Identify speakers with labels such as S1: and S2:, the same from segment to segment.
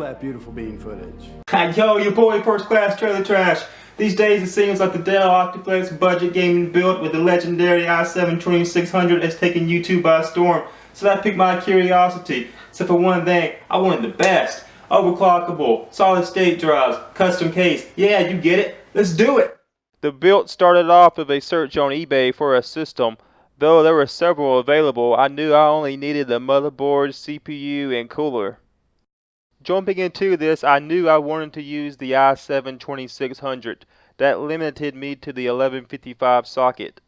S1: that beautiful bean footage.
S2: Yo, your boy First Class Trailer Trash. These days it seems like the Dell Optiplex budget gaming build with the legendary i7-2600 has taken YouTube by storm. So that piqued my curiosity. Except for one thing, I wanted the best. Overclockable, solid state drives, custom case. Yeah, you get it. Let's do it. The build started off with a search on eBay for a system. Though there were several available, I knew I only needed the motherboard, CPU, and cooler. Jumping into this, I knew I wanted to use the i7-2600. That limited me to the 1155 socket.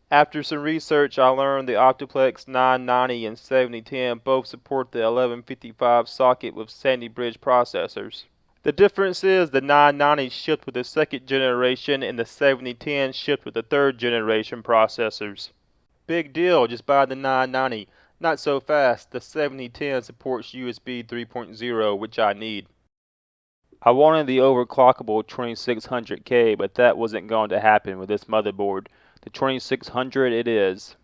S2: After some research, I learned the Optiplex 990 and 7010 both support the 1155 socket with Sandy Bridge processors. The difference is the 990 shipped with the second generation and the 7010 shipped with the third generation processors. Big deal, just buy the 990. Not so fast, the 7010 supports USB 3.0, which I need. I wanted the overclockable 2600K, but that wasn't going to happen with this motherboard. The 2600 it is.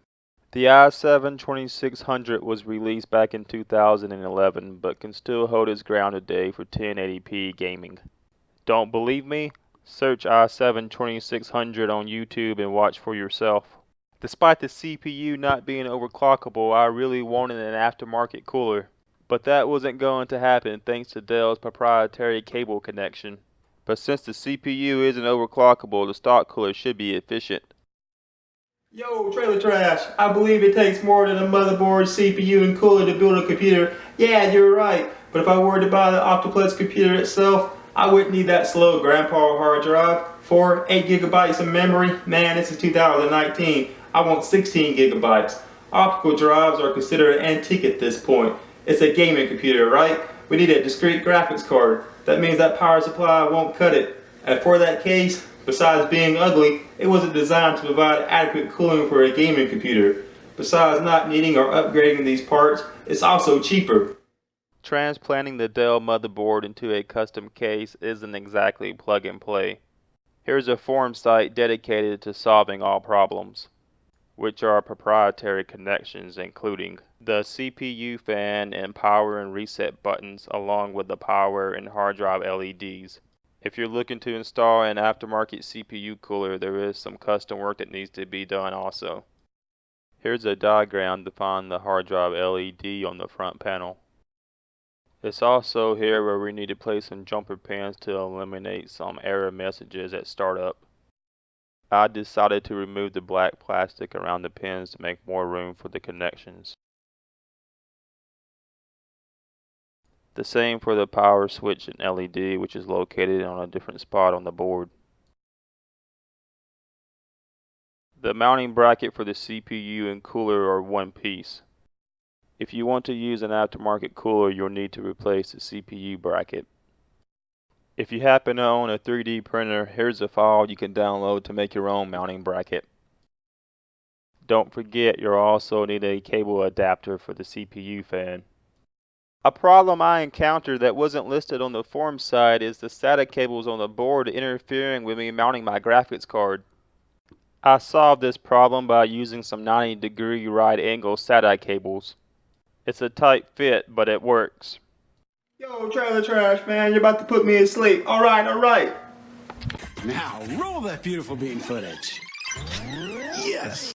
S2: The i7-2600 was released back in 2011, but can still hold its ground today for 1080p gaming. Don't believe me? Search i7-2600 on YouTube and watch for yourself. Despite the CPU not being overclockable, I really wanted an aftermarket cooler. But that wasn't going to happen thanks to Dell's proprietary cable connection. But since the CPU isn't overclockable, the stock cooler should be efficient. Yo, Trailer Trash, I believe it takes more than a motherboard, CPU, and cooler to build a computer. Yeah, you're right. But if I were to buy the Optiplex computer itself, I wouldn't need that slow grandpa hard drive. 8 gigabytes of memory? Man, this is 2019. I want 16 gigabytes. Optical drives are considered antique at this point. It's a gaming computer, right? We need a discrete graphics card. That means that power supply won't cut it. And for that case, besides being ugly, it wasn't designed to provide adequate cooling for a gaming computer. Besides not needing or upgrading these parts, it's also cheaper. Transplanting the Dell motherboard into a custom case isn't exactly plug and play. Here's a forum site dedicated to solving all problems, which are proprietary connections including the CPU fan and power and reset buttons along with the power and hard drive LEDs. If you're looking to install an aftermarket CPU cooler, there is some custom work that needs to be done also. Here's a diagram to find the hard drive LED on the front panel. It's also here where we need to place some jumper pins to eliminate some error messages at startup. I decided to remove the black plastic around the pins to make more room for the connections. The same for the power switch and LED, which is located on a different spot on the board. The mounting bracket for the CPU and cooler are one piece. If you want to use an aftermarket cooler, you'll need to replace the CPU bracket. If you happen to own a 3D printer, here's a file you can download to make your own mounting bracket. Don't forget, you'll also need a cable adapter for the CPU fan. A problem I encountered that wasn't listed on the forum site is the SATA cables on the board interfering with me mounting my graphics card. I solved this problem by using some 90-degree right angle SATA cables. It's a tight fit, but it works. Yo, Trailer Trash, man, you're about to put me to sleep. Alright.
S1: Now, roll that beautiful bean footage. Yes.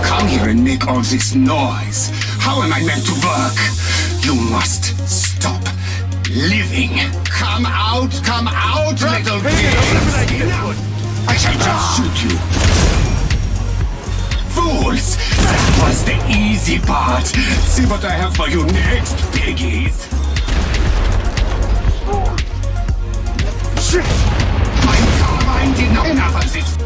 S3: come here and make all this noise? How am I meant to work? You must stop living. Come out, little pig! I shall just shoot you. Fools! That was the easy part. See what I have for you next, piggies. Shit! Mein Carbine did not enough of this.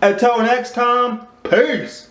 S2: Until next time, peace!